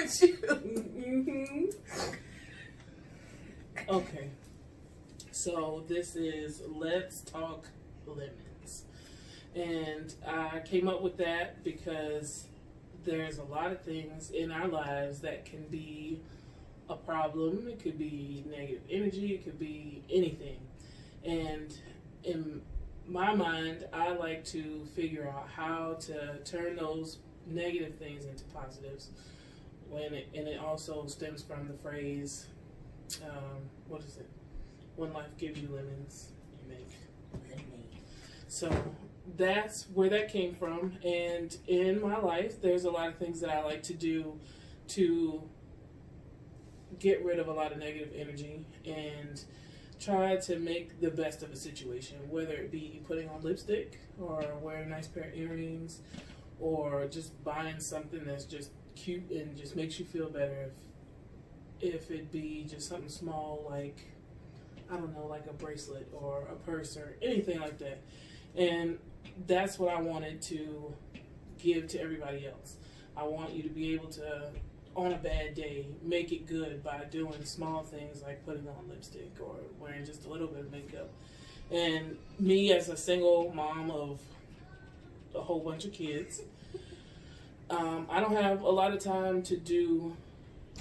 with you. Okay. So this is Let's Talk Lemons. And I came up with that because there's a lot of things in our lives that can be a problem. It could be negative energy, it could be anything. And in my mind, I like to figure out how to turn those negative things into positives. And it also stems from the phrase, what is it? When life gives you lemons, you make lemonade. So that's where that came from. And in my life, there's a lot of things that I like to do to get rid of a lot of negative energy and try to make the best of a situation, whether it be putting on lipstick or wearing a nice pair of earrings or just buying something that's just cute and just makes you feel better. If it be just something small like, I don't know, like a bracelet or a purse or anything like that. And that's what I wanted to give to everybody else. I want you to be able to, on a bad day, make it good by doing small things like putting on lipstick or wearing just a little bit of makeup. And me as a single mom of a whole bunch of kids, I don't have a lot of time to do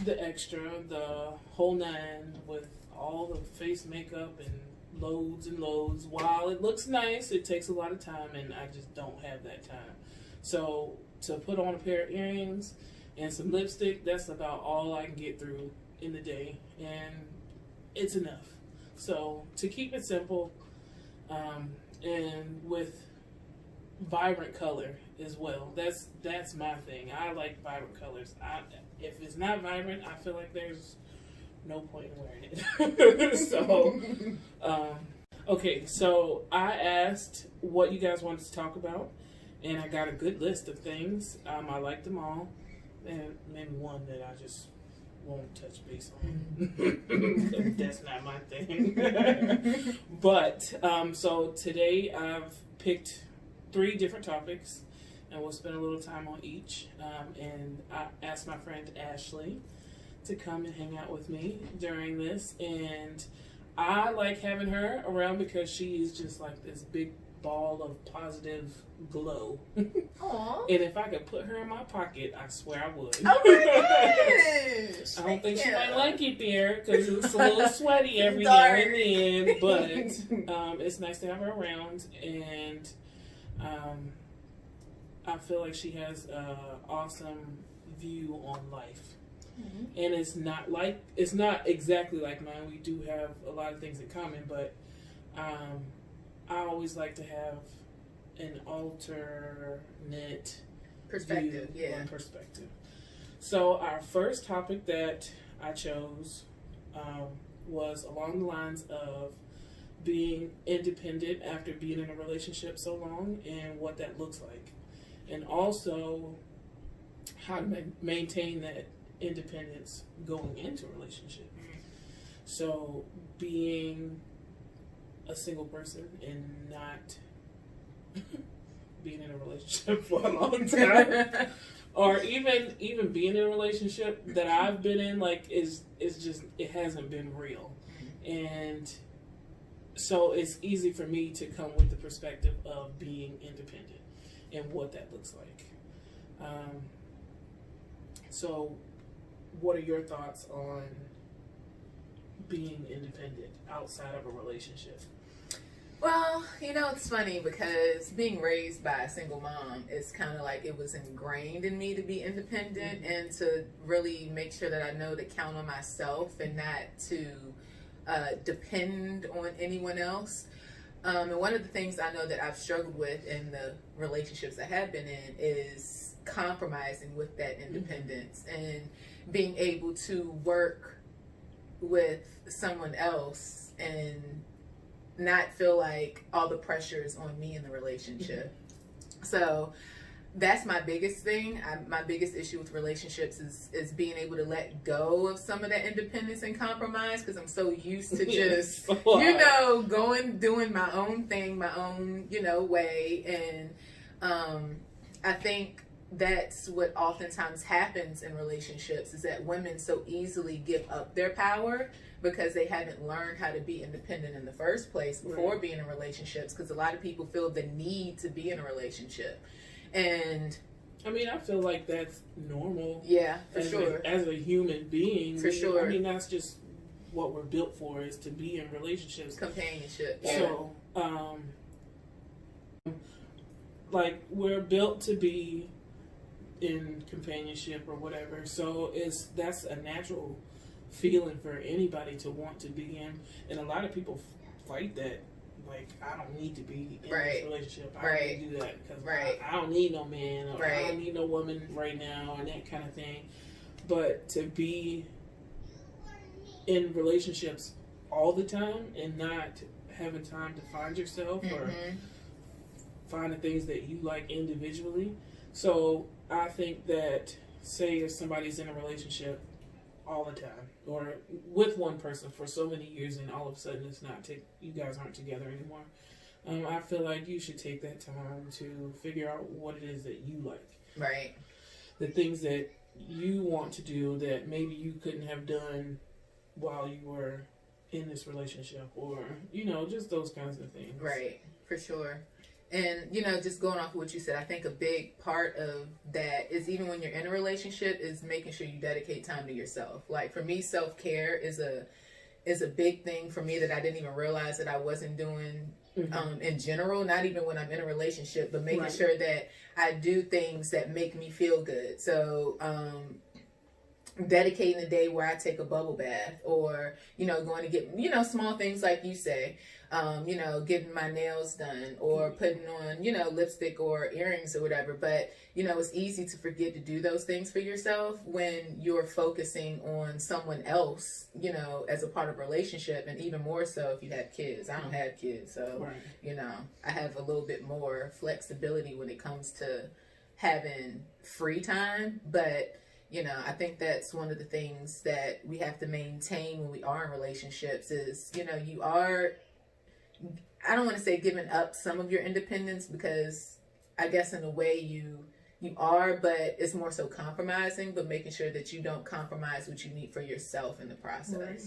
the extra, the whole nine with all the face makeup and loads. While it looks nice, it takes a lot of time and I just don't have that time. So to put on a pair of earrings and some lipstick, that's about all I can get through in the day, and it's enough. So to keep it simple, and with vibrant color as well, that's my thing. I like vibrant colors. If it's not vibrant, I feel like there's no point in wearing it. So okay, so I asked what you guys wanted to talk about, and I got a good list of things. I liked them all, and maybe one that I just won't touch base on. That's not my thing. But so today I've picked 3 different topics, and we'll spend a little time on each. And I asked my friend Ashley to come and hang out with me during this, and I like having her around because she is just like this big ball of positive glow. Aww. And if I could put her in my pocket, I swear I would. Oh my gosh! I don't think she might like it there because it's a little sweaty every now and then, but it's nice to have her around, and I feel like she has an awesome view on life. Mm-hmm. And it's not exactly like mine. We do have a lot of things in common, but I always like to have an alternate perspective. Perspective. So our first topic that I chose was along the lines of being independent after being in a relationship so long and what that looks like, and also how to maintain that independence going into a relationship. So being a single person and not being in a relationship for a long time, or even being in a relationship that I've been in, like is just, it hasn't been real. And so it's easy for me to come with the perspective of being independent and what that looks like. So what are your thoughts on being independent outside of a relationship? Well, it's funny because being raised by a single mom, it's kind of like it was ingrained in me to be independent, mm-hmm. and to really make sure that I know to count on myself and not to depend on anyone else. And one of the things I know that I've struggled with in the relationships I have been in is compromising with that independence, mm-hmm. and being able to work with someone else and not feel like all the pressure is on me in the relationship. Mm-hmm. So that's my biggest thing. My biggest issue with relationships is being able to let go of some of that independence and compromise, because I'm so used to just, doing my own thing, my own, way. And I think that's what oftentimes happens in relationships, is that women so easily give up their power because they haven't learned how to be independent in the first place before being in relationships, because a lot of people feel the need to be in a relationship. And I mean, I feel like that's normal. Yeah, for sure. As a human being. For sure. I mean, that's just what we're built for, is to be in relationships. Companionship. Yeah. So, like, we're built to be in companionship or whatever. So that's a natural feeling for anybody to want to be in. And a lot of people fight that. Like, I don't need to be in this relationship. I don't need to do that because I don't need no man, or I don't need no woman right now, and that kind of thing. But to be in relationships all the time and not having time to find yourself or find the things that you like individually. So I think that, say if somebody's in a relationship all the time or with one person for so many years, and all of a sudden it's not you guys aren't together anymore, I feel like you should take that time to figure out what it is that you like, right? The things that you want to do that maybe you couldn't have done while you were in this relationship, or just those kinds of things, right? For sure. And, just going off of what you said, I think a big part of that is, even when you're in a relationship, is making sure you dedicate time to yourself. Like, for me, self-care is a big thing for me that I didn't even realize that I wasn't doing in general, not even when I'm in a relationship, but making sure that I do things that make me feel good. So, dedicating a day where I take a bubble bath, or, going to get, small things like you say, getting my nails done, or putting on, lipstick or earrings or whatever. But, it's easy to forget to do those things for yourself when you're focusing on someone else, as a part of a relationship. And even more so if you have kids. I don't have kids, so, I have a little bit more flexibility when it comes to having free time. But I think that's one of the things that we have to maintain when we are in relationships is, you are, I don't want to say giving up some of your independence, because I guess in a way you are, but it's more so compromising, but making sure that you don't compromise what you need for yourself in the process. Right.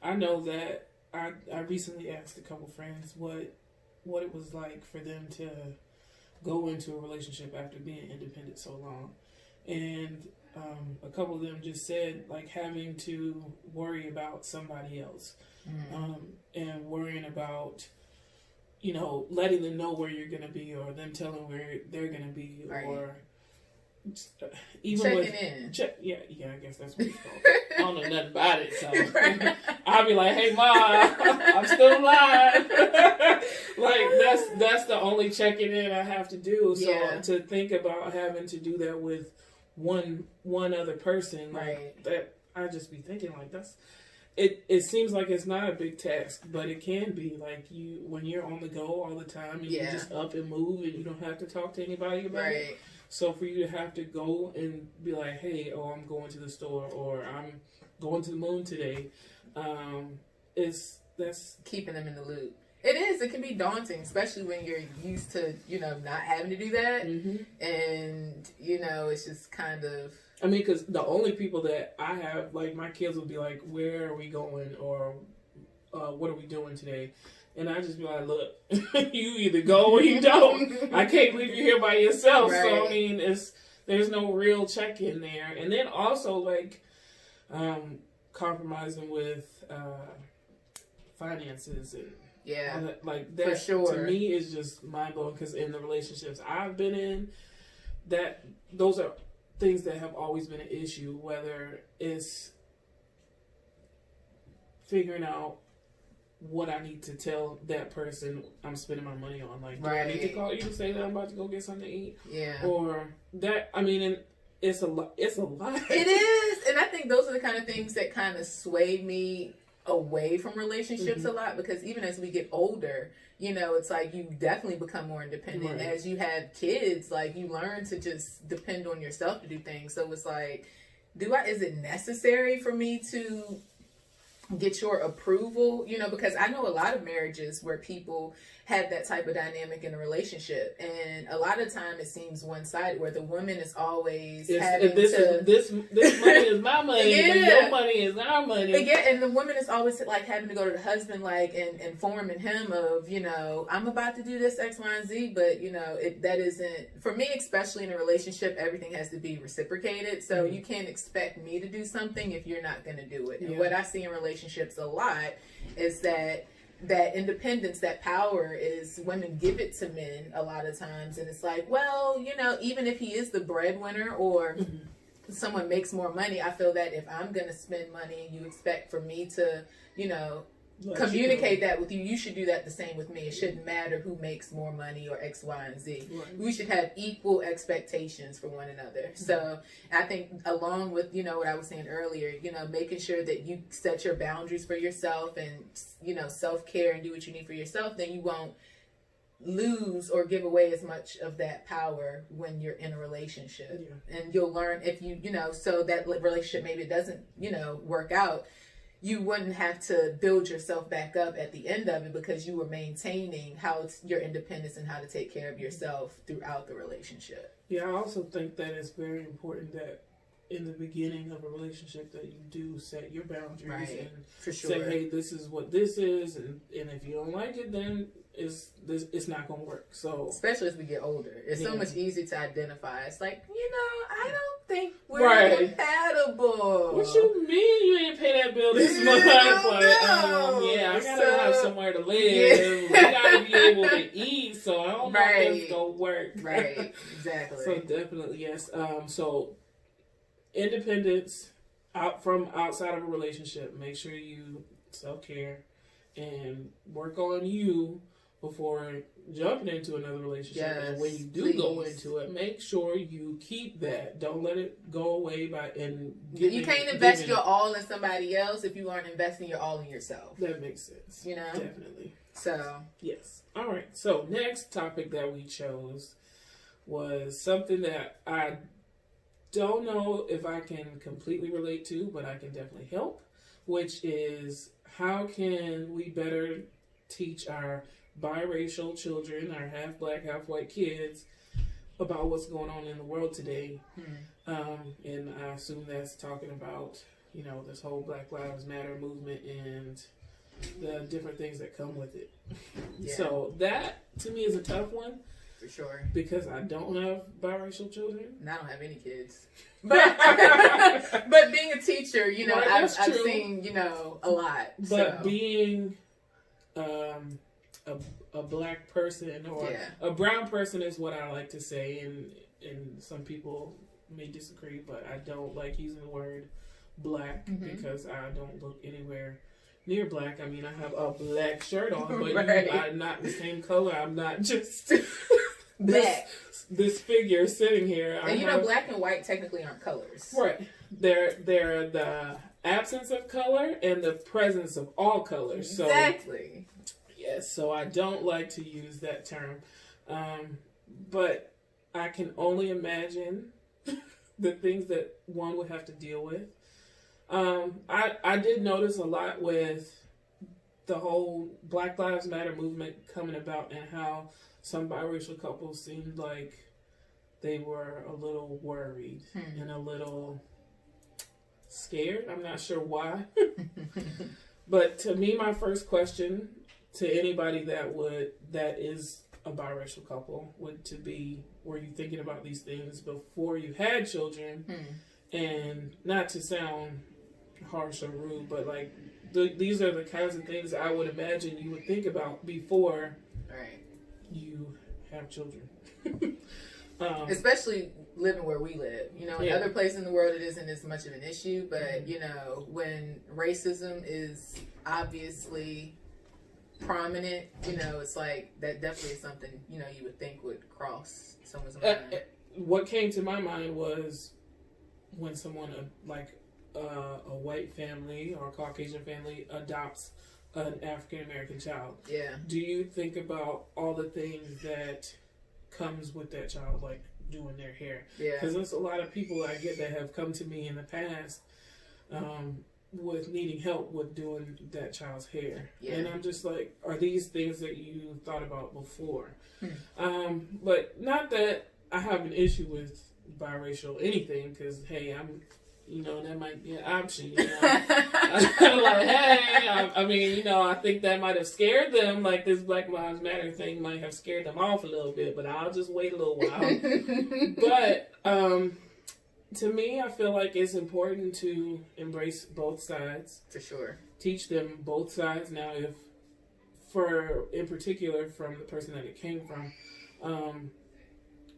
I know that I recently asked a couple friends what it was like for them to go into a relationship after being independent so long. And a couple of them just said, like, having to worry about somebody else, and worrying about, letting them know where you're going to be, or them telling where they're going to be, or even checking in. I guess that's what it's called. I don't know nothing about it, so I'll be like, "Hey, Ma, I'm still alive." Like, that's the only checking in I have to do. So to think about having to do that with one other person, like that, I just be thinking, like, it seems like it's not a big task, but it can be. Like, when you're on the go all the time, and you just up and move, and you don't have to talk to anybody about it. So for you to have to go and be like, hey, I'm going to the store, or I'm going to the moon today, that's keeping them in the loop. It is. It can be daunting, especially when you're used to, not having to do that. And, it's just kind of... I mean, because the only people that I have, like, my kids will be like, where are we going? Or what are we doing today? And I just be like, look, you either go or you don't. I can't leave you here by yourself. Right. So, I mean, there's no real check-in there. And then also, like, compromising with finances and... Yeah, like that, for sure. To me, is just mind blowing, because in the relationships I've been in, those are things that have always been an issue. Whether it's figuring out what I need to tell that person I'm spending my money on, like, do I need to call you to say that I'm about to go get something to eat? Yeah, or that. I mean, and it's a lot. It's a lot. It is, and I think those are the kind of things that kind of swayed me away from relationships a lot, because even as we get older, it's like you definitely become more independent. Right. As you have kids, like, you learn to just depend on yourself to do things. So it's like, is it necessary for me to get your approval, because I know a lot of marriages where people have that type of dynamic in a relationship, and a lot of time it seems one-sided, where the woman is always having this money is my money, yeah. but your money is our money. Yeah, and the woman is always like having to go to the husband, like, and informing him of, I'm about to do this X, Y, and Z, but that isn't, for me, especially in a relationship, everything has to be reciprocated. So you can't expect me to do something if you're not going to do it. And what I see in relationships a lot is that independence, that power, is women give it to men a lot of times, and it's like, well, even if he is the breadwinner or someone makes more money, I feel that if I'm gonna spend money and you expect for me to communicate that with you, you should do that the same with me. It shouldn't matter who makes more money or X, Y, and Z. Right. We should have equal expectations for one another. So I think, along with what I was saying earlier, making sure that you set your boundaries for yourself and self-care and do what you need for yourself, then you won't lose or give away as much of that power when you're in a relationship. And you'll learn, if so that relationship maybe doesn't work out, you wouldn't have to build yourself back up at the end of it, because you were maintaining your independence and how to take care of yourself throughout the relationship. Yeah, I also think that it's very important that in the beginning of a relationship that you do set your boundaries, and for sure. say, hey, this is what this is, and if you don't like it, then it's not going to work. So especially as we get older, it's so much easier to identify. It's like, I don't think we're compatible. What you mean you ain't pay that bill this month? I gotta have somewhere to live. We gotta be able to eat, so I don't know if it's gonna work. Right, exactly. So definitely, yes. So independence from outside of a relationship. Make sure you self-care and work on you before jumping into another relationship. Yes, and when you do go into it, make sure you keep that. Don't let it go away you can't invest your all in somebody else if you aren't investing your all in yourself. That makes sense. Definitely. So yes. All right. So next topic that we chose was something that I don't know if I can completely relate to, but I can definitely help, which is, how can we better teach our biracial children, our half black, half white kids, about what's going on in the world today? And I assume that's talking about, this whole Black Lives Matter movement and the different things that come with it. Yeah. So that, to me, is a tough one. For sure. Because I don't have biracial children. And I don't have any kids. But but being a teacher, I've seen, a lot. But being a black person or a brown person is what I like to say, and some people may disagree, but I don't like using the word black because I don't look anywhere near black. I mean, I have a black shirt on, but I'm not the same color. I'm not just black. This figure sitting here. And black and white technically aren't colors. Right. They're the absence of color and the presence of all colors. So, exactly. Yes, so I don't like to use that term. But I can only imagine the things that one would have to deal with. I did notice a lot with the whole Black Lives Matter movement coming about, and how some biracial couples seemed like they were a little worried and a little scared. I'm not sure why. But to me, my first question to anybody that is a biracial couple would to be, were you thinking about these things before you had children? And not to sound harsh or rude, but like these are the kinds of things I would imagine you would think about before you have children. Especially living where we live. In other places in the world it isn't as much of an issue, but when racism is obviously prominent, it's like that definitely is something you would think would cross someone's mind. What came to my mind was when someone like a white family or a Caucasian family adopts an African American child. Yeah. Do you think about all the things that comes with that child, like doing their hair? Yeah. Because there's a lot of people I get that have come to me in the past, with needing help with doing that child's hair. Yeah. And I'm just like, are these things that you thought about before? Hmm. But not that I have an issue with biracial anything, because hey, I'm, you know, that might be an option, you know. Like, hey, I mean, you know, I think that might have scared them, like this Black Lives Matter thing might have scared them off a little bit, but I'll just wait a little while. But to me, I feel like it's important to embrace both sides. For sure. Teach them both sides. Now, if, in particular, from the person that it came from,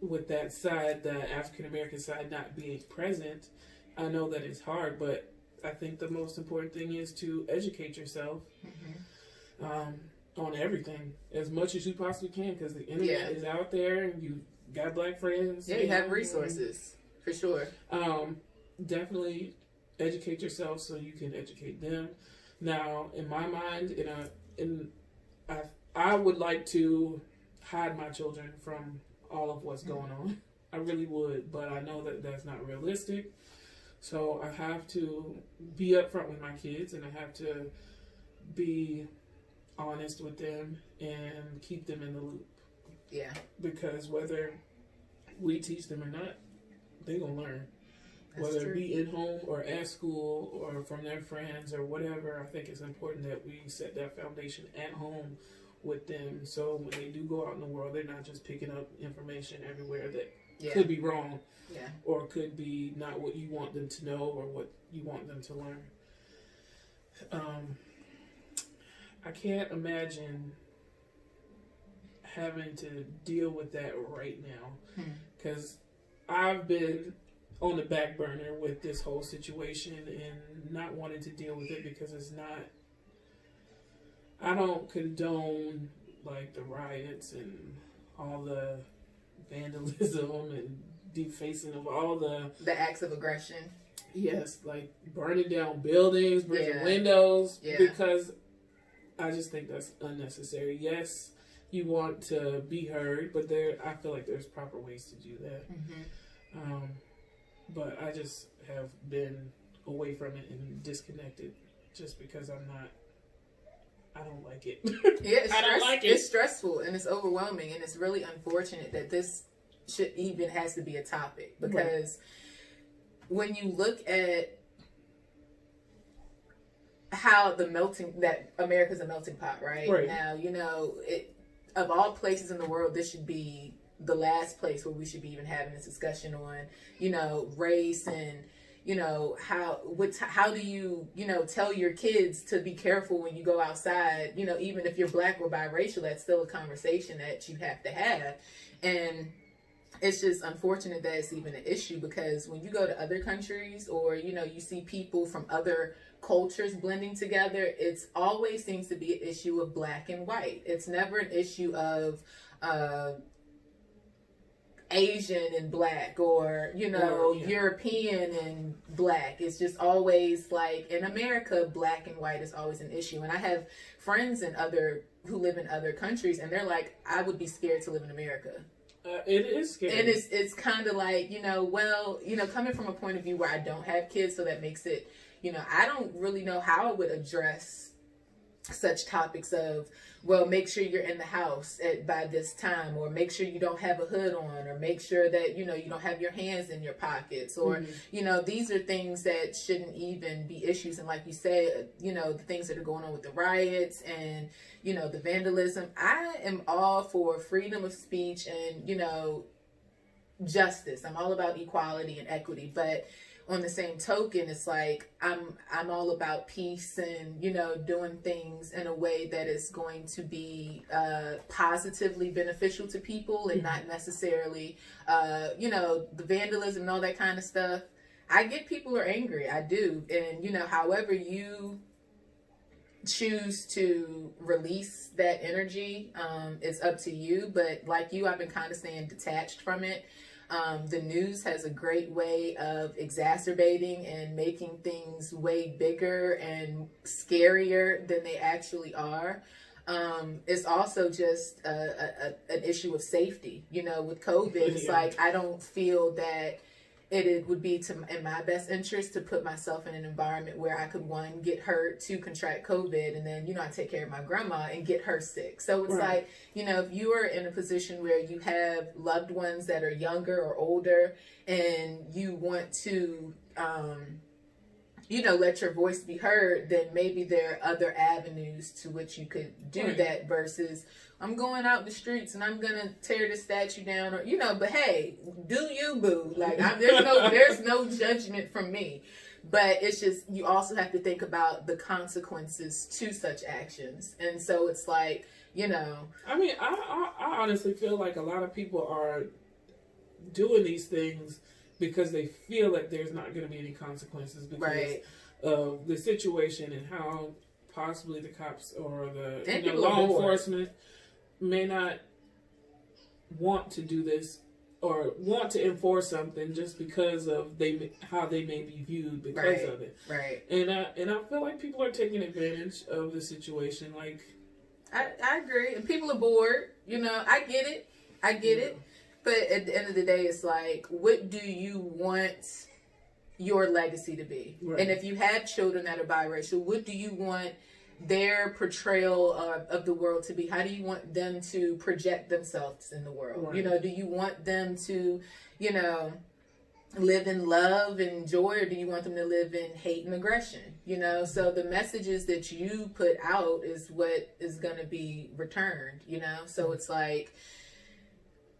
with that side, the African American side not being present, I know that it's hard, but I think the most important thing is to educate yourself on everything as much as you possibly can, because the internet is out there and you got Black friends. Yeah, you have resources. For sure. Definitely educate yourself so you can educate them. Now, in my mind, I would like to hide my children from all of what's going on. I really would, but I know that that's not realistic. So I have to be upfront with my kids, and I have to be honest with them and keep them in the loop. Yeah. Because whether we teach them or not, they're going to learn. That's Whether true. it be at home or at school or from their friends or whatever, I think it's important that we set that foundation at home with them, so when they do go out in the world, they're not just picking up information everywhere that could be wrong, or could be not what you want them to know or what you want them to learn. I can't imagine having to deal with that right now, because I've been on the back burner with this whole situation and not wanting to deal with it because it's not. I don't condone like the riots and all the vandalism and defacing of all the acts of aggression. Yes, like burning down buildings, breaking windows, because I just think that's unnecessary. Yes, you want to be heard, but I feel like there's proper ways to do that. But I just have been away from it and disconnected just because I don't like it. Yeah, I don't like it. It's stressful and it's overwhelming, and it's really unfortunate that this should even has to be a topic, because when you look at how that America's a melting pot, right? Now, you know, of all places in the world, this should be the last place where we should be even having this discussion on, you know, race and, you know, how do you, you know, tell your kids to be careful when you go outside, you know, even if you're Black or biracial, that's still a conversation that you have to have. And it's just unfortunate that it's even an issue, because when you go to other countries or, you know, you see people from other cultures blending together, it's always seems to be an issue of Black and white. It's never an issue of Asian and Black, or, you know, European and Black. It's just always like, in America, Black and white is always an issue. And I have friends who live in other countries, and they're like, I would be scared to live in America. It is scary. And it's kind of like, you know, well, you know, coming from a point of view where I don't have kids, so that makes it, you know, I don't really know how I would address such topics of, well, make sure you're in the house by this time, or make sure you don't have a hood on, or make sure that, you know, you don't have your hands in your pockets, or, you know, these are things that shouldn't even be issues. And like you said, you know, the things that are going on with the riots and, you know, the vandalism. I am all for freedom of speech and, you know, justice. I'm all about equality and equity, but on the same token, it's like I'm all about peace and, you know, doing things in a way that is going to be positively beneficial to people, and not necessarily, you know, the vandalism and all that kind of stuff. I get people are angry, I do, and, you know, however you choose to release that energy, it's up to you. But like you, I've been kind of staying detached from it. The news has a great way of exacerbating and making things way bigger and scarier than they actually are. It's also just an issue of safety. You know, with COVID, it's like, I don't feel that it would be in my best interest to put myself in an environment where I could, one, get her to contract COVID, and then, I take care of my grandma and get her sick. So it's like, if you are in a position where you have loved ones that are younger or older and you want to, let your voice be heard, then maybe there are other avenues to which you could do that versus I'm going out the streets and I'm gonna tear the statue down, or but hey, do you, boo? Like there's no judgment from me, but it's just you also have to think about the consequences to such actions, and so it's like I mean, I honestly feel like a lot of people are doing these things because they feel like there's not going to be any consequences because of the situation and how possibly the cops or the law enforcement may not want to do this or want to enforce something just because of how they may be viewed because of it. Right. And I feel like people are taking advantage of the situation. Like, I agree, and people are bored. I get it. But at the end of the day, it's like, what do you want your legacy to be? Right. And if you have children that are biracial, what do you want their portrayal of the world to be? How do you want them to project themselves in the world? Right. Do you want them to, live in love and joy, or do you want them to live in hate and aggression? So the messages that you put out is what is going to be returned, So it's like,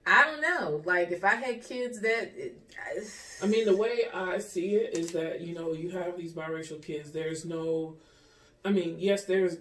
I don't know. Like, if I had kids I mean, the way I see it is that, you have these biracial kids. There's no... I mean, yes, there's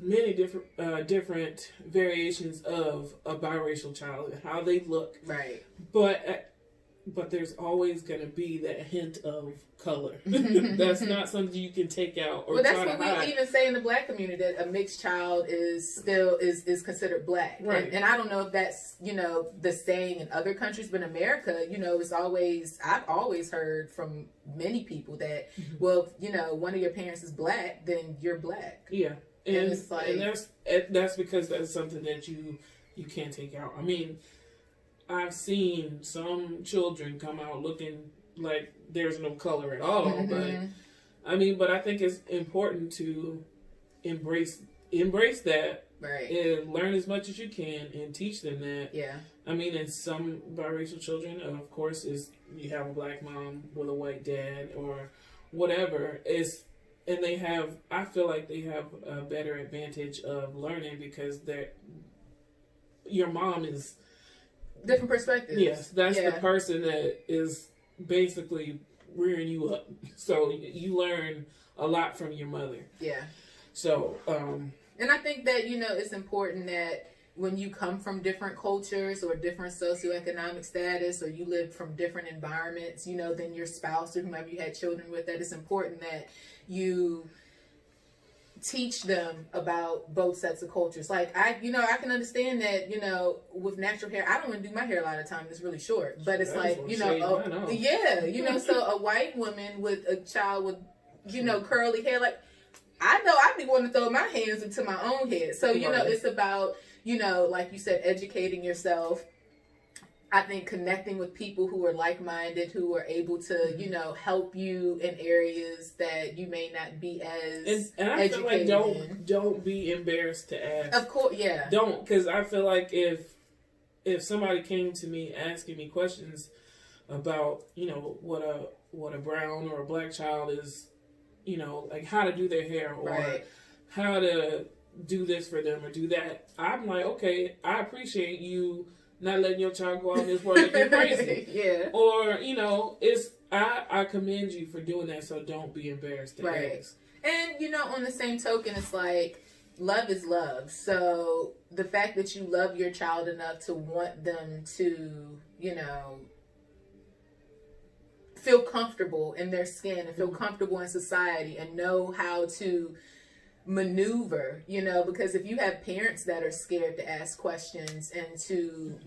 many different variations of a biracial child and how they look. Right. But there's always going to be that hint of color. That's not something you can take out or that's try to hide. We even say in the Black community, that a mixed child is still is considered Black. Right. And I don't know if that's, the saying in other countries, but in America, I've always heard from many people that, well, if, one of your parents is Black, then you're Black. Yeah. And it's like, and that's because that's something that you can't take out. I mean, I've seen some children come out looking like there's no color at all, but I think it's important to embrace that, right, and learn as much as you can and teach them that. Yeah. I mean, in some biracial children, of course, you have a Black mom with a white dad or whatever. I feel like they have a better advantage of learning because your mom is different perspectives. Yes, that's the person that is basically rearing you up. So you learn a lot from your mother. Yeah. So, and I think that, it's important that when you come from different cultures or different socioeconomic status, or you live from different environments, than your spouse or whomever you had children with, that it's important that you teach them about both sets of cultures. Like, I can understand that, with natural hair, I don't want to do my hair a lot of time. It's really short, but it's like, so a white woman with a child with, curly hair, like, I know I'd be wanting to throw my hands into my own head. So, it's about, like you said, educating yourself. I think connecting with people who are like-minded, who are able to, help you in areas that you may not be as and I feel like educated don't be embarrassed to ask. Of course, yeah. Don't, because I feel like if somebody came to me asking me questions about, what a brown or a Black child is, like how to do their hair or how to do this for them or do that, I'm like, okay, I appreciate you not letting your child go out in this world and get crazy. Yeah. Or, I commend you for doing that, so don't be embarrassed to ask. And, on the same token, it's like, love is love. So the fact that you love your child enough to want them to, feel comfortable in their skin and feel comfortable in society and know how to maneuver, because if you have parents that are scared to ask questions and to,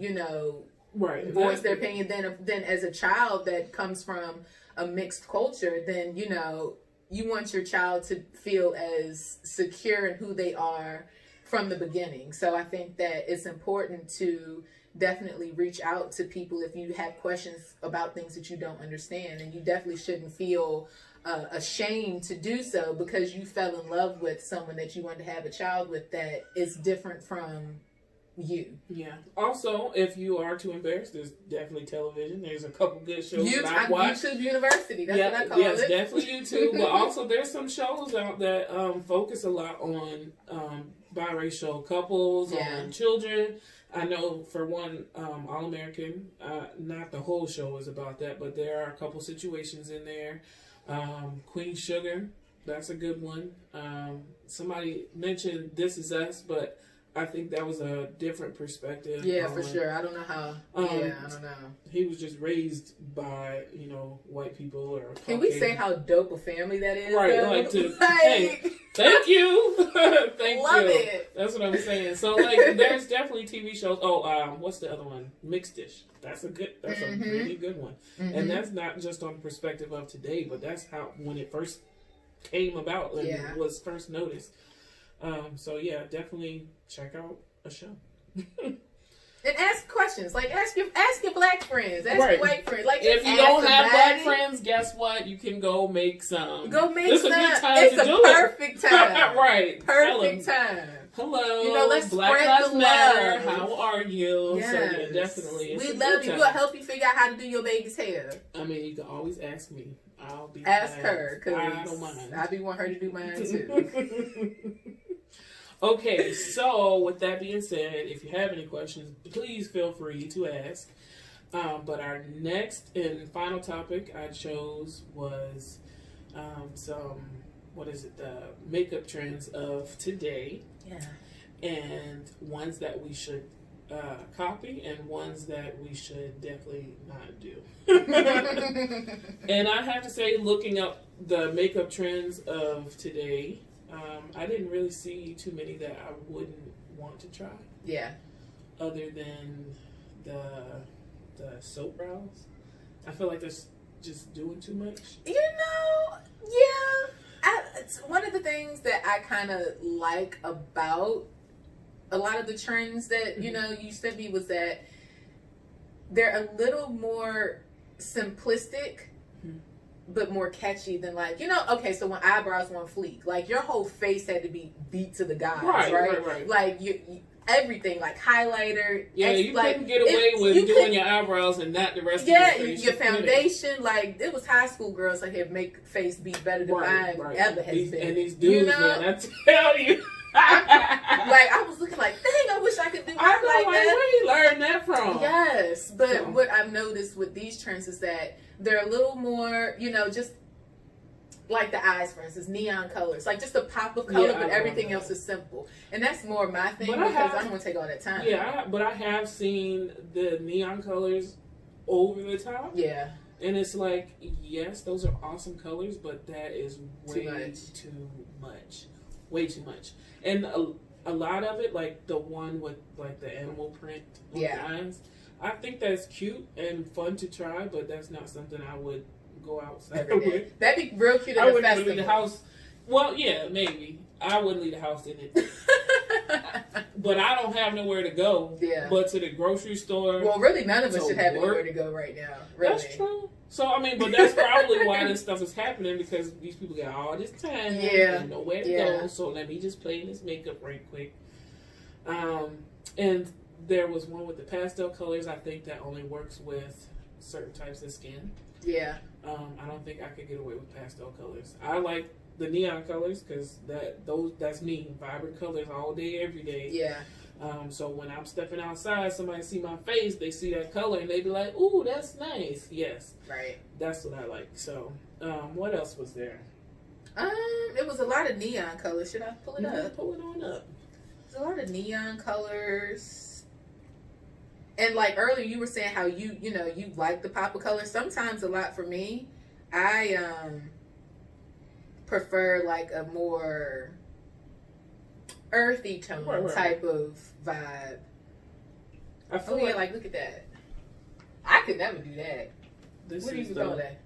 voice their opinion, then as a child that comes from a mixed culture, then, you want your child to feel as secure in who they are from the beginning. So I think that it's important to definitely reach out to people if you have questions about things that you don't understand, and you definitely shouldn't feel ashamed to do so because you fell in love with someone that you wanted to have a child with that is different from you. Yeah. Also, if you are too embarrassed, there's definitely television. There's a couple good shows that I watch. YouTube University. That's what I call it. Yes, definitely YouTube. But also, there's some shows out that focus a lot on biracial couples, on children. I know for one, All American. Not the whole show is about that, but there are a couple situations in there. Queen Sugar. That's a good one. Somebody mentioned This Is Us, but I think that was a different perspective. Yeah, for sure. I don't know how. I don't know. He was just raised by, white people or Caucasian. Can we say how dope a family that is? Right, though? Hey, thank you. Thank Love you. it. That's what I'm saying. So, there's definitely TV shows. Oh, what's the other one? Mixed Dish. That's a really good one. Mm-hmm. And that's not just on the perspective of today, but that's how, when it first came about and was first noticed. So yeah, definitely check out a show. And ask questions. Like ask your black friends, ask your white friends. Like if you don't have black friends, guess what? You can go make some. Go make some. It's a good time it's to a do perfect time. Right. Perfect time. Hello. Let's Black spread Lives the Matter. love. How are you? Yes. So yeah, definitely. We love you. We'll help you figure out how to do your baby's hair. I mean, you can always ask me. I'll be ask her because I don't mind. I be want her to do mine too. Okay, so with that being said, if you have any questions, please feel free to ask. But our next and final topic I chose was the makeup trends of today. Yeah. And ones that we should copy and ones that we should definitely not do. And I have to say, looking up the makeup trends of today, I didn't really see too many that I wouldn't want to try. Yeah. Other than the soap brows. I feel like that's just doing too much. It's one of the things that I kind of like about a lot of the trends that, you sent me was that they're a little more simplistic, but more catchy than okay, so when eyebrows were on fleek, like your whole face had to be beat to the gods, right? Like you everything, like highlighter. Yeah, you couldn't get away with doing your eyebrows and not the rest of your face. Your foundation, like it was high school girls that had make face be better than mine ever has been. And these dudes, man, I tell you. I was looking like, dang, I wish I could do that like that. Where you learn that from? Yes, but what I've noticed with these trends is that they're a little more, just like the eyes, for instance, neon colors, like just a pop of color, but everything else is simple. And that's more my thing because I don't want to take all that time. Yeah, but I have seen the neon colors over the top. Yeah. And it's like, yes, those are awesome colors, but that is way too much. Way too much. And a lot of it, like the one with like the animal print on the eyes, I think that's cute and fun to try, but that's not something I would go outside with. That'd be real cute at I a wouldn't festival. leave the house. Well, yeah, maybe. I wouldn't leave the house in it. But I don't have nowhere to go. Yeah. But to the grocery store. Well, really, none of us should have anywhere to go right now. Really. That's true. So, I mean, but that's probably why this stuff is happening, because these people got all this time and nowhere to go. So let me just play in this makeup right quick. And there was one with the pastel colors. I think that only works with certain types of skin. Yeah. I don't think I could get away with pastel colors. I like the neon colors because that's me. Vibrant colors all day, every day. Yeah. So when I'm stepping outside, somebody see my face, they see that color, and they be like, "Ooh, that's nice." Yes. Right. That's what I like. So, what else was there? It was a lot of neon colors. Should I pull it up? Pull it on up. There's a lot of neon colors. And like earlier, you were saying how you like the pop of color. Sometimes a lot for me, I prefer like a more earthy tone type of vibe. I feel like look at that. I could never do that. What do you call that?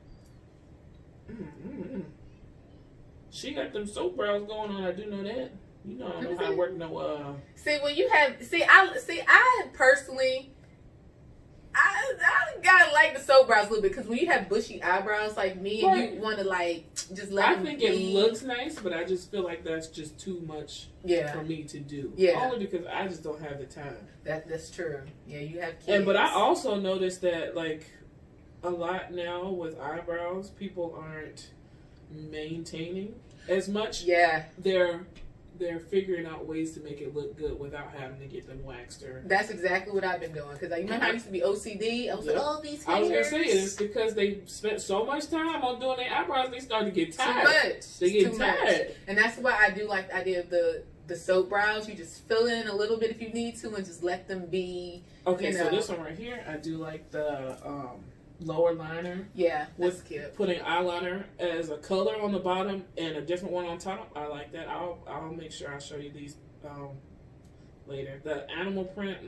She got them soap brows going on. I do know that. You know I don't know how to work no. See when you have I personally I gotta like the soap brows a little bit because when you have bushy eyebrows like me and Right. you want to like just let I them think be. it looks nice, but I just feel like that's just too much Yeah, for me to do. Yeah. Only because I just don't have the time. that's true. Yeah, you have kids. And but I also noticed that like a lot now with eyebrows, people aren't maintaining as much. Yeah, They're figuring out ways to make it look good without having to get them waxed or. that's exactly what I've been doing. Because you remember how I used to be OCD? I was like, Yep. oh, these hairs. I was gonna say it's because they spent so much time on doing their eyebrows, they start to get too tired. much. They It's get too tired. much. And that's why I do like the idea of the soap brows. You just fill in a little bit if you need to, and just let them be. Okay, You so know. this one right here, I do like the lower liner. Yeah, that's With cute. putting eyeliner as a color on the bottom and a different one on top. I like that. I'll make sure I show you these later. The animal print,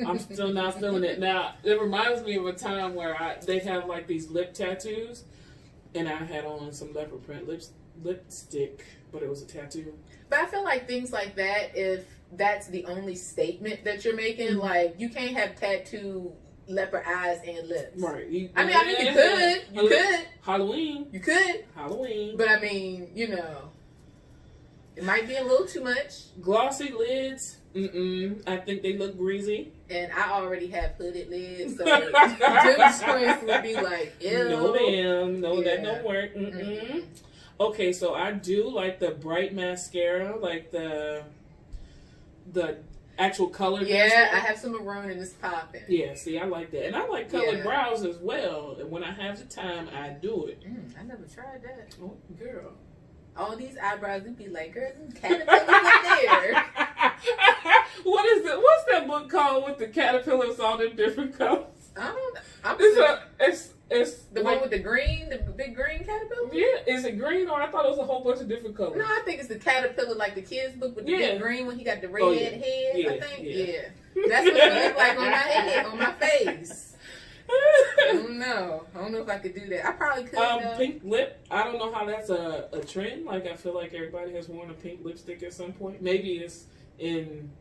I'm still not feeling it. Now, it reminds me of a time where they have like these lip tattoos, and I had on some leopard print lipstick, but it was a tattoo. But I feel like things like that, if that's the only statement that you're making, like you can't have tattoo leopard eyes and lips. Right. I mean, you could. You could. Halloween. You could. Halloween. But I mean, it might be a little too much. Glossy lids. I think they look greasy. And I already have hooded lids, so Jimmy Twins would be like, ew. No, ma'am. No, that Yeah. don't work. Mm-mm. Okay, so I do like the bright mascara, like the actual color. Yeah, mascara. I have some maroon and it's popping. Yeah, see, I like that. And I like colored Yeah. brows as well. And when I have the time, I do it. I never tried that. Oh, girl. All these eyebrows would be like, girls and caterpillars up there. What's that book called with the caterpillars all in different colors? I don't know. It's The like, one with the green, the big green caterpillar? yeah, is it green or I thought it was a whole bunch of different colors? No, I think it's the caterpillar, like the kids' book with the Yeah. big green one. He got the red Oh, yeah. head, Yeah, I think. yeah. Yeah. That's what it looked like on my head, on my face. I don't know. I don't know if I could do that. I probably could. though. Pink lip. I don't know how that's a trend. Like I feel like everybody has worn a pink lipstick at some point. Maybe it's in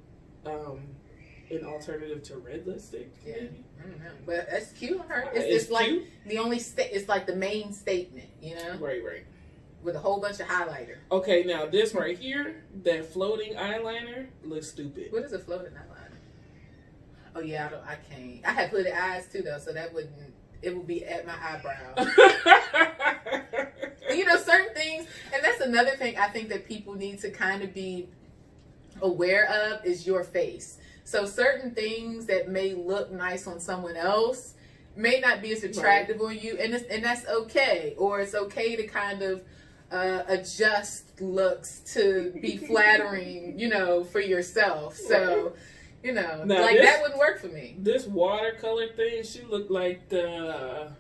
an alternative to red lipstick. Yeah. Maybe. I don't know. But it's cute on her. It's It's like cute. the only it's like the main statement, Right. with a whole bunch of highlighter. Okay, now this right here, that floating eyeliner looks stupid. What is a floating eyeliner? Oh yeah, I can't. I have hooded eyes too though, so that wouldn't. It would be at my eyebrow. Certain things, and that's another thing I think that people need to kind of be aware of is your face. So certain things that may look nice on someone else may not be as attractive on you, and that's okay. Or it's okay to kind of adjust looks to be flattering, for yourself. So, Now that wouldn't work for me. This watercolor thing, she looks like the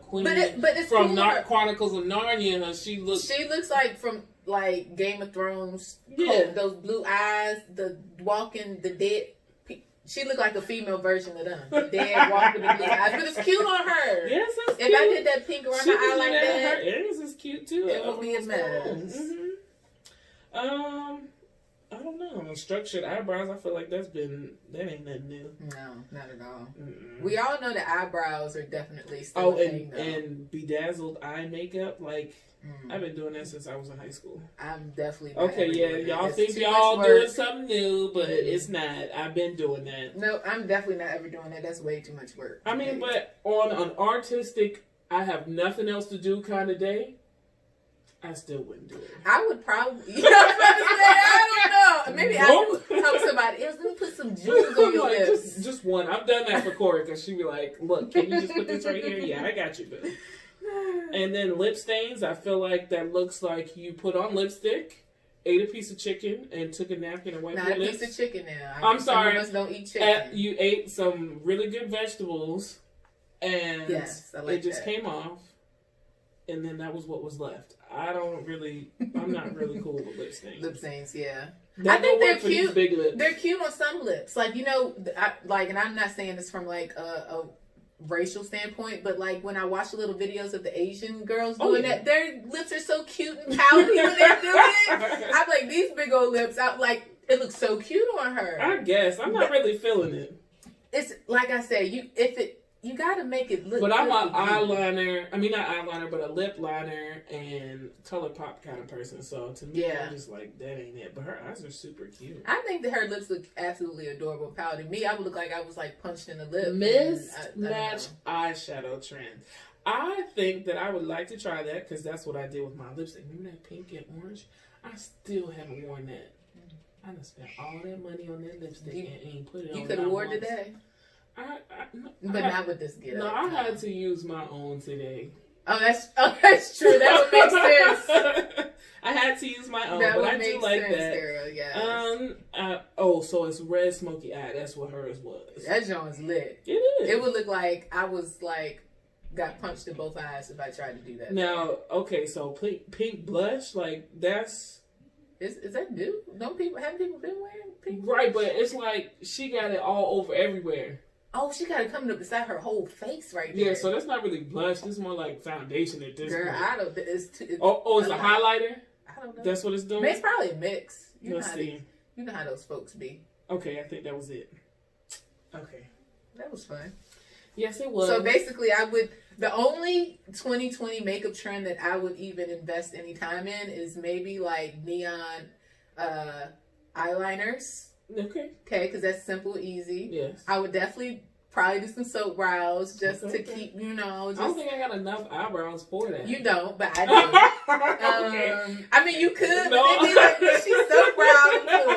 queen But it's from cool. Chronicles of Narnia. She looks like from like Game of Thrones. Yeah. Those blue eyes, the walking, the dead. She looked like a female version of them. The dead walking with the blue eyes. But it's cute on her. Yes, it's If cute. I did that pink around her eye like that, her ears is cute too. it would be a mess. I don't know. Structured eyebrows. I feel like that ain't nothing new. No, not at all. Mm-mm. We all know that eyebrows are definitely still a thing, though. and bedazzled eye makeup. Like I've been doing that since I was in high school. I'm definitely not Okay, ever yeah, doing that. y'all It's think too y'all much doing work. something new, but it's not. I've been doing that. No, I'm definitely not ever doing that. That's way too much work. I mean, but on an artistic, I have nothing else to do kind of day, I still wouldn't do it. I would probably. I don't know. Maybe I Nope. could help somebody else. Let me put some jewels on your Like, lips. just one. I've done that for Corey because she'd be like, "Look, can you just put this right here? Yeah, I got you, boo." And then lip stains. I feel like that looks like you put on lipstick, ate a piece of chicken, and took a napkin and wiped Not your a lips. piece of chicken now. I'm sorry. Some of us don't eat chicken. You ate some really good vegetables, and Yes, I like it just that. came off, and then that was what was left. I'm not really cool with lip stains. Lip stains, yeah. That I think don't they're work for these cute. big lips. They're cute on some lips. Like, and I'm not saying this from like a racial standpoint, but like when I watch little videos of the Asian girls doing that, their lips are so cute and pouty when they're doing it. I'm like, these big old lips, it looks so cute on her. I guess I'm not really feeling it. it's like I said, you got to make it look. But I'm good an for you. eyeliner. I mean, not eyeliner, but a lip liner and ColourPop kind of person. So to me, Yeah. I'm just like, that ain't it. But her eyes are super cute. I think that her lips look absolutely adorable. Powder. Me, I would look like I was like punched in the lip. Mismatch eyeshadow trend. I think that I would like to try that because that's what I did with my lipstick. Remember that pink and orange? I still haven't worn that. I done spent all that money on that lipstick and ain't put it on. You could have worn once. today. But Not with this get No, up. I had to use my own today. Oh, that's true. That would make sense. I had to use my own, That but would I make do like sense, that. Carol, yes. So it's red smoky eye. That's what hers was. That joint's lit. It is. It would look like I was like got punched in both eyes if I tried to do that. Now, okay, so pink blush, like that's is that new? Haven't people been wearing pink? right, but it's like she got it all over everywhere. Oh, she got it coming up beside her whole face right there. Yeah, so that's not really blush. It's more like foundation at this Girl, point. I don't. It's It's a highlighter. I don't know. That's what it's doing. It's probably a mix. Let's see. You know how those folks be. Okay, I think that was it. Okay. That was fun. Yes, it was. So basically, the only 2020 makeup trend that I would even invest any time in is maybe like neon eyeliners. Okay. Okay, because that's simple, easy. Yes. I would definitely probably do some soap brows just Okay. to keep, just, I don't think I got enough eyebrows for that. You don't, but I do. Okay. I mean, you could, No. but they'd be like, "Well, she's soap browing for."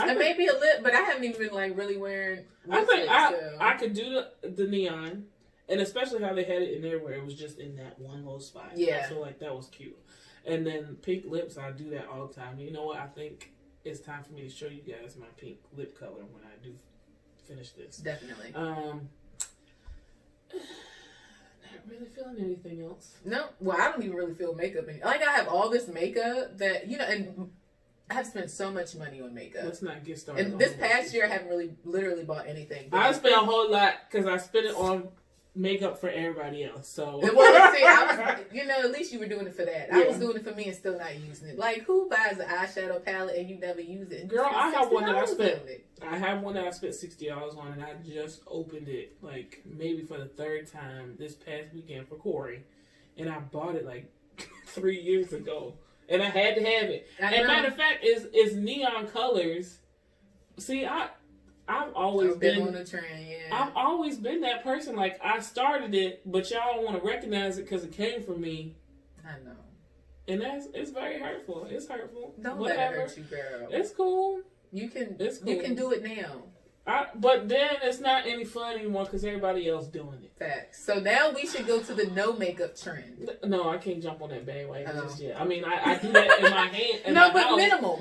And maybe a lip, but I haven't even been like really wearing. I think lipstick, I could do the neon, and especially how they had it in there where it was just in that one little spot. Yeah. I feel like that was cute. And then pink lips, I do that all the time. You know what? I think it's time for me to show you guys my pink lip color when I do finish this. Definitely. Not really feeling anything else. No, well, I don't even really feel makeup. Like I have all this makeup that and I have spent so much money on makeup. Let's not get started. And this past year, I haven't really literally bought anything. I spent a whole lot because I spent it on makeup for everybody else. So well, see, at least you were doing it for that. I Yeah. was doing it for me and still not using it. Like, who buys an eyeshadow palette and you never use it? Girl, I have one that I $60 spent. on it. I have one that I spent $60 on, and I just opened it like maybe for the third time this past weekend for Corey, and I bought it like 3 years ago, and I had to have it. And matter of fact, is neon colors. See, I've always been on the trend. Yeah, I've always been that person. Like I started it, but y'all don't want to recognize it because it came from me. I know. And it's very hurtful. It's hurtful. Don't Whatever. let it hurt you, girl. It's cool. You can. It's You cool. can do it now. But then it's not any fun anymore because everybody else doing it. Facts. So now we should go to the no makeup trend. No, I can't jump on that bandwagon Oh. just yet. I mean, I do that in my hand. In No, my but house. minimal.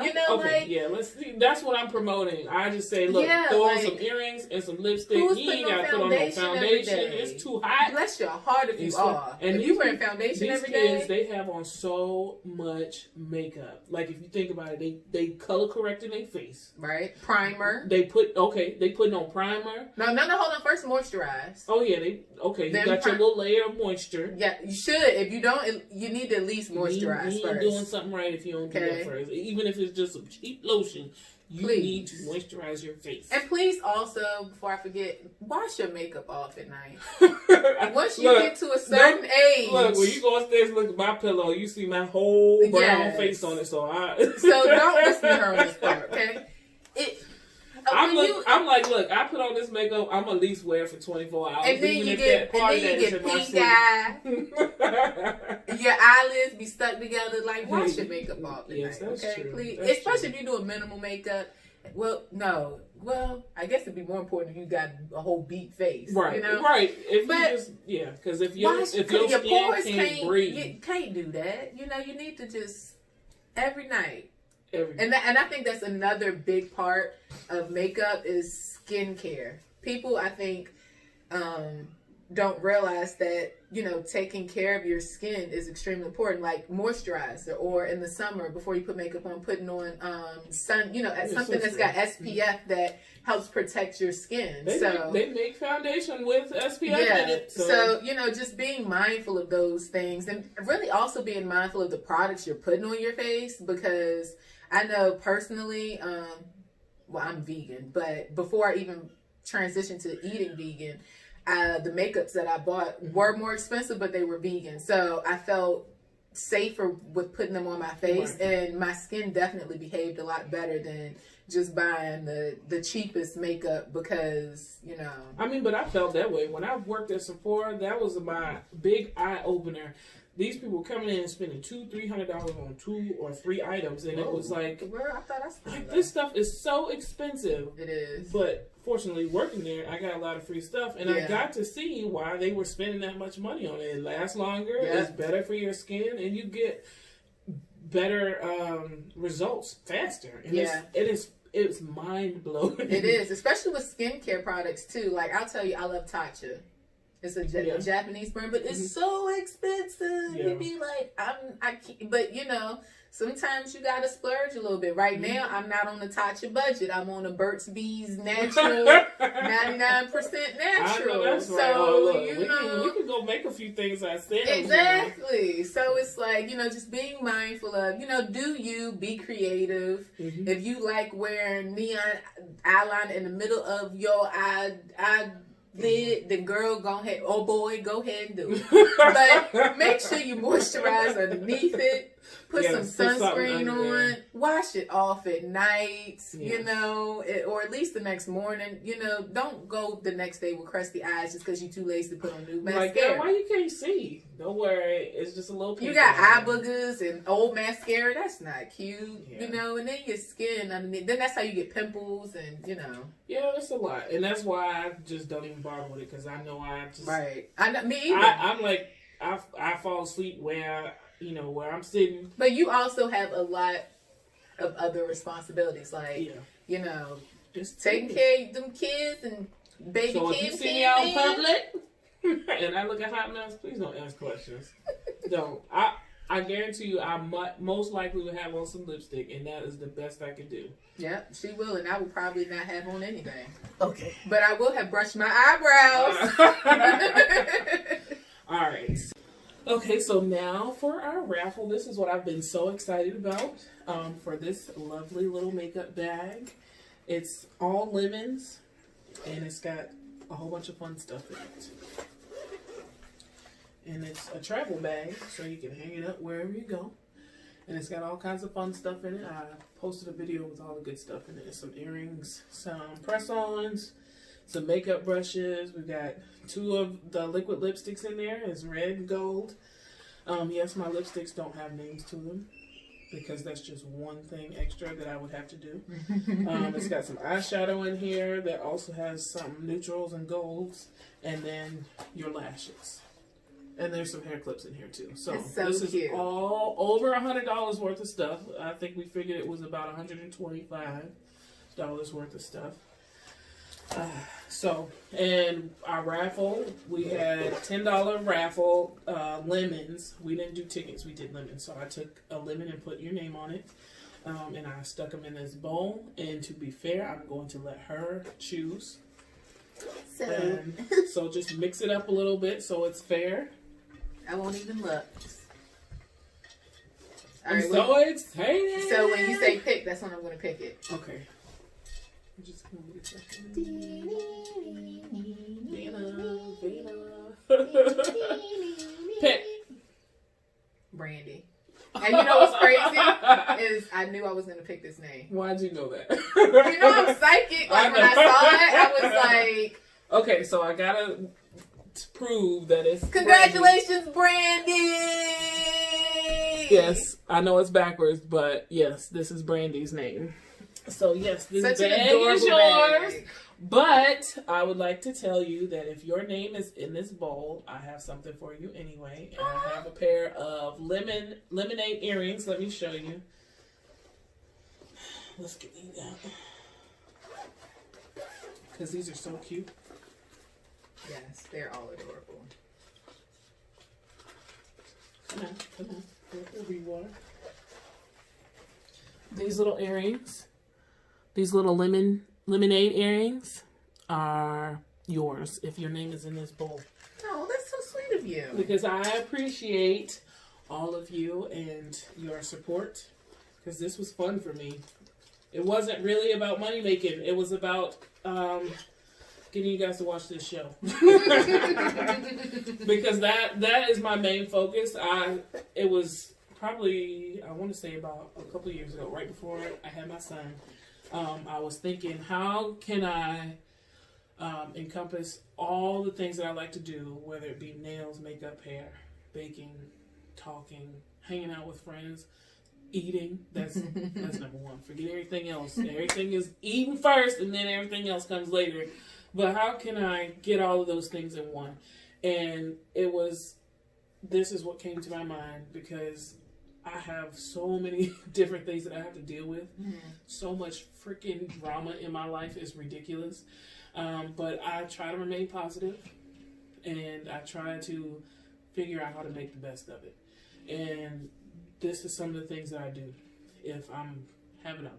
You know, okay, like yeah. Let's see. That's what I'm promoting. I just say, look, Yeah, throw on like, some earrings and some lipstick. who's You ain't putting on got to put on no foundation every foundation. day? It's too hot. bless your heart if you are. And if you wearing foundation these every kids, day, they have on so much makeup. Like if you think about it, they color correcting their face. right? Primer. They putting on primer. No, hold on. First, moisturize. Oh yeah, you Then got your little layer of moisture. Yeah, you should. If you don't, you need to at least moisturize You first. ain't doing something right if you don't do that Okay. first. Even if it's just some cheap lotion, you Please. need to moisturize your face. And please also, before I forget, wash your makeup off at night. Once you get to a certain age. Look, when you go upstairs and look at my pillow, you see my whole brown Yes. face on it. So So don't listen to her on this part, okay? I'm like, look, I put on this makeup, I'm at least wear it for 24 hours. And then even you if get, that part and then you that get is in my pink sleep. eye. Your eyelids be stuck together. Like, wash your makeup off at Yes, night, that's okay? true. Please, That's especially true. if you're doing minimal makeup. Well, no. Well, I guess it'd be more important if you got a whole beat face, Right, You know? right. If But you just because if your Wash- if your your skin pores can't breathe, You can't do that. You know, you need to just every night. every And I think that's another big part of makeup is skincare. People, I think, don't realize that, taking care of your skin is extremely important. Like moisturizer, or in the summer before you put makeup on, putting on sun, something that's got SPF that helps protect your skin. they make foundation with SPF in it. So, just being mindful of those things, and really also being mindful of the products you're putting on your face, because I know personally, well, I'm vegan, but before I even transitioned to eating vegan, the makeups that I bought were more expensive, but they were vegan. So I felt safer with putting them on my face, and my skin definitely behaved a lot better than just buying the cheapest makeup because, you know. I mean, but I felt that way. When I worked at Sephora, that was my big eye opener. These people coming in and spending $200-300 on 2 or 3 items, and it was like, well, I thought this stuff is so expensive. It is. But fortunately, working there, I got a lot of free stuff, and I got to see why they were spending that much money on it. It lasts longer, it's better for your skin, and you get better results faster. And it's mind blowing. It is, especially with skincare products too. Like, I'll tell you, I love Tatcha. It's a Japanese brand, but it's so expensive. Yeah. You'd be like, I can't, but you know, sometimes you gotta splurge a little bit. Right now, I'm not on the Tatcha budget. I'm on a Burt's Bees natural, 99% natural. That's right. So we can go make a few things ourselves. Exactly. So it's like, you know, just being mindful of, you know, do you be creative. If you like wearing neon eyeliner in the middle of your eye the girl, go ahead. Oh boy, go ahead and do it. But make sure you moisturize underneath it. Put some sunscreen on. Wash it off at night. You know, or at least the next morning. You know, don't go the next day with crusty eyes just because you're too lazy to put on new mascara. Like that, why you can't see? Don't worry, it's just a little pink. You got eye boogers and old mascara. That's not cute. You know, and then your skin underneath. Then that's how you get pimples and, you know. Yeah, it's a lot. And that's why I just don't even bother with it, because I know I just... Right. Me either. I'm like, I fall asleep where I'm sitting. But you also have a lot of other responsibilities, like, you know, just taking care of them kids and baby kids. So if you see me out in public and I look a hot mess, please don't ask questions. Don't. I guarantee you, I most likely will have on some lipstick, and that is the best I can do. Yep, she will, and I will probably not have on anything. Okay. But I will have brushed my eyebrows. All right. Okay, so now for our raffle. This is what I've been so excited about for this lovely little makeup bag. It's all lemons, and it's got a whole bunch of fun stuff in it. And it's a travel bag, so you can hang it up wherever you go. And it's got all kinds of fun stuff in it. I posted a video with all the good stuff in it. Some earrings, some press-ons, some makeup brushes. We've got 2 of the liquid lipsticks in there. It's red and gold. Yes, my lipsticks don't have names to them, because that's just one thing extra that I would have to do. It's got some eyeshadow in here that also has some neutrals and golds, and then your lashes. And there's some hair clips in here too. So this is all over $100 worth of stuff. I think we figured it was about $125 worth of stuff. And our raffle, we had $10 raffle lemons. We didn't do tickets, we did lemons. So I took a lemon and put your name on it, and I stuck them in this bowl. And to be fair, I'm going to let her choose. So just mix it up a little bit so it's fair. I won't even look. I'm so excited. So when you say pick, that's when I'm going to pick it. Okay. I'm just going to get Pick. Brandy. And you know what's crazy? Is I knew I was going to pick this name. Why'd you know that? You know I'm psychic. Like when I saw it, I was like... Okay, so I got to prove that it's Congratulations, Brandy! Yes, I know it's backwards, but yes, this is Brandy's name. So yes, this bag is yours. Bag. But I would like to tell you that if your name is in this bowl, I have something for you anyway. And I have a pair of lemonade earrings. Let me show you. Let's get these out. Because these are so cute. Yes, they're all adorable. Come on. Wherever you are. These little earrings, these little lemonade earrings are yours if your name is in this bowl. Oh, that's so sweet of you. Because I appreciate all of you and your support. because this was fun for me. It wasn't really about money making. It was about getting you guys to watch this show. Because that is my main focus. It was probably, I want to say about a couple of years ago, right before I had my son. I was thinking, how can I encompass all the things that I like to do, whether it be nails, makeup, hair, baking, talking, hanging out with friends, eating. That's number one. Forget everything else. Everything is eating first, and then everything else comes later. But how can I get all of those things in one? And this is what came to my mind, because I have so many different things that I have to deal with. So much freaking drama in my life is ridiculous. But I try to remain positive, and I try to figure out how to make the best of it. And this is some of the things that I do. If I'm having a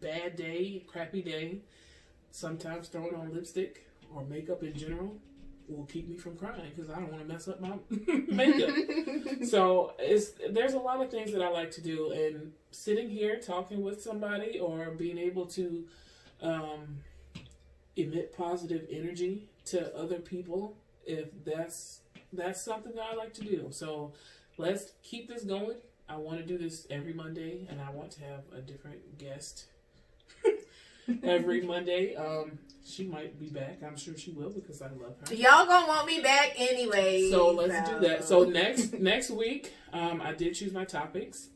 bad day, crappy day, sometimes throwing on lipstick or makeup in general will keep me from crying, because I don't want to mess up my makeup. So there's a lot of things that I like to do, and sitting here talking with somebody or being able to emit positive energy to other people, if that's something that I like to do. So let's keep this going. I want to do this every Monday, and I want to have a different guest every Monday. She might be back. I'm sure she will, because I love her. Y'all gonna want me back anyway. So let's do that. So next week, I did choose my topics.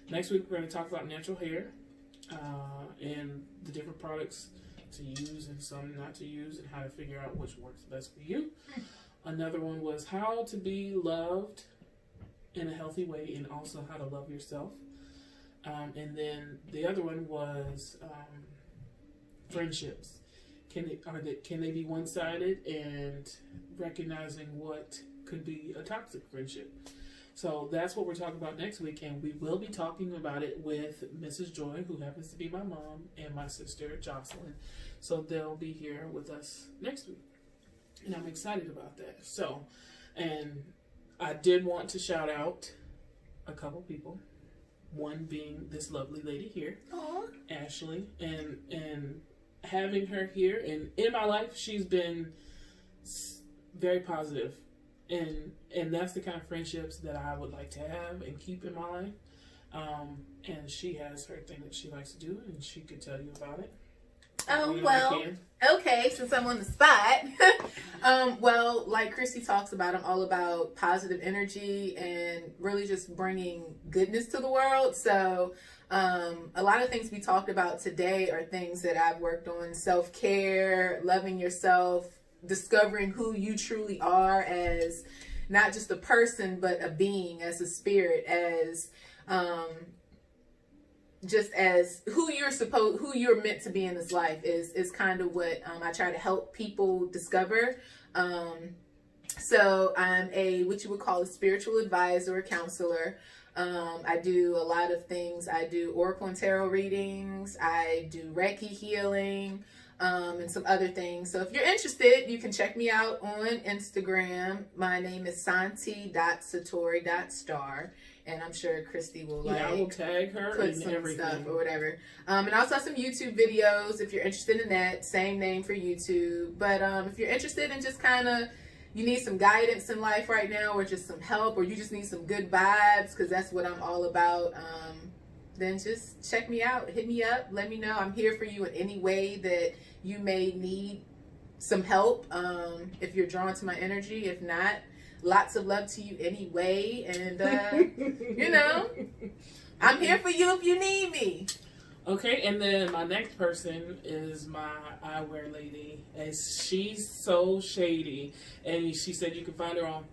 Next week we're going to talk about natural hair and the different products to use and some not to use, and how to figure out which works best for you. Another one was how to be loved in a healthy way, and also how to love yourself. And then the other one was friendships. Can they be one-sided, and recognizing what could be a toxic friendship. So that's what we're talking about next week, and we will be talking about it with Mrs. Joy, who happens to be my mom, and my sister Jocelyn. So they'll be here with us next week, and I'm excited about that. So, and I did want to shout out a couple people. One being this lovely lady here, Aww. Ashley, and having her here and in my life, she's been very positive, and that's the kind of friendships that I would like to have and keep in my life. And she has her thing that she likes to do, and she could tell you about it. Oh, well, okay, since I'm on the spot. Well, like Christy talks about, I'm all about positive energy and really just bringing goodness to the world. So a lot of things we talked about today are things that I've worked on: self-care, loving yourself, discovering who you truly are as not just a person, but a being, as a spirit, as just as who you're meant to be in this life is kind of what I try to help people discover. So I'm what you would call a spiritual advisor or counselor. I do a lot of things. I do Oracle and Tarot readings. I do Reiki healing, and some other things. So if you're interested, you can check me out on Instagram. My name is santi.satori.star. And I'm sure Christy will I will tag her put in some everything stuff or whatever. And I also have some YouTube videos if you're interested in that. Same name for YouTube. But if you're interested in just kind of, you need some guidance in life right now, or just some help, or you just need some good vibes, because that's what I'm all about, then just check me out. Hit me up. Let me know. I'm here for you in any way that you may need some help. If you're drawn to my energy. If not, lots of love to you anyway. And, you know, I'm here for you if you need me. Okay, and then my next person is my eyewear lady, and she's so shady. And she said you can find her on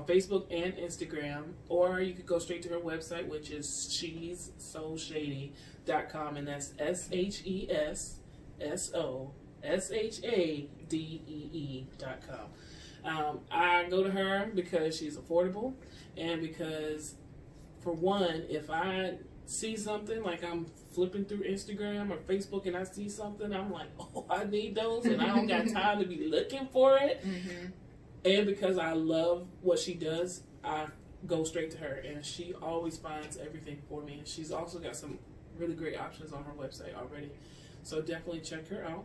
Facebook and Instagram, or you could go straight to her website, which is shessoshady.com, and that's SHESSOSHADEE.com. I go to her because she's affordable, and because, for one, if I see something, like I'm flipping through Instagram or Facebook and I see something, I'm like, oh, I need those, and I don't got time to be looking for it. Mm-hmm. And because I love what she does, I go straight to her, and she always finds everything for me. And she's also got some really great options on her website already, so definitely check her out.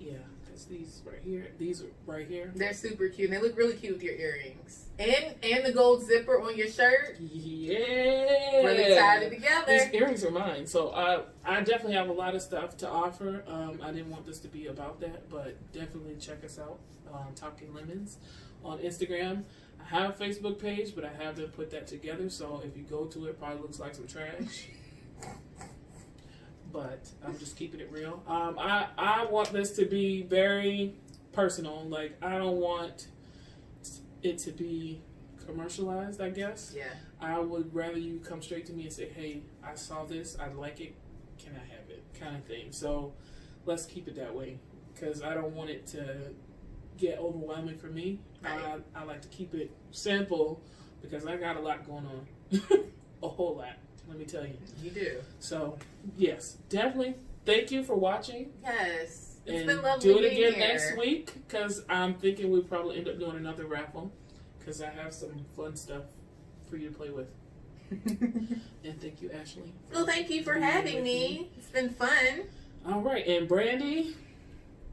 Yeah, because these right here, They're super cute. And they look really cute with your earrings and the gold zipper on your shirt. Yeah, Really tied it together. These earrings are mine, so I definitely have a lot of stuff to offer. I didn't want this to be about that, but definitely check us out, Talking Lemons, on Instagram. I have a Facebook page, but I haven't put that together, so if you go to it, it probably looks like some trash. But I'm just keeping it real. I want this to be very personal. Like, I don't want it to be commercialized, I guess. Yeah. I would rather you come straight to me and say, hey, I saw this, I like it, can I have it, kind of thing. So let's keep it that way, because I don't want it to get overwhelming for me. Right. I like to keep it simple, because I got a lot going on. A whole lot, let me tell you. You do. So, yes, definitely thank you for watching. Yes. It's And been lovely do it being again here. next week, because I'm thinking we'll probably end up doing another raffle, because I have some fun stuff for you to play with. And thank you, Ashley. Well, thank you for being having with me. It's been fun. All right, and Brandy,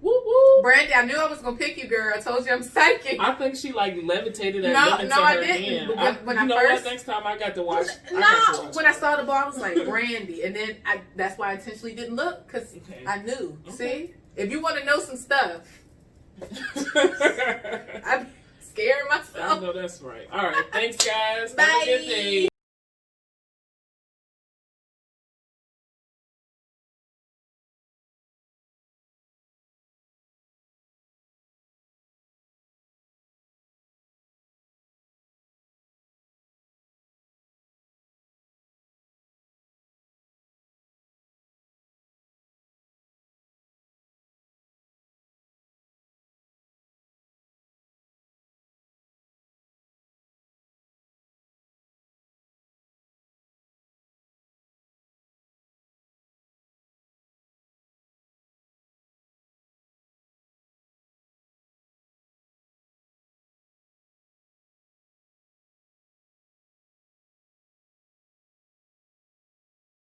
woo woo. Brandy, I knew I was going to pick you, girl. I told you I'm psychic. I think she like levitated that No, lemon no, to I her didn't. hand. But when I you know first- what? Next time I got to watch. No, when I saw the ball, I was like, Brandy. And then that's why I intentionally didn't look, because Okay. I knew. Okay. See? If you want to know some stuff, I'm scaring I myself. know that's right. All right, thanks guys. Have a Bye. good day.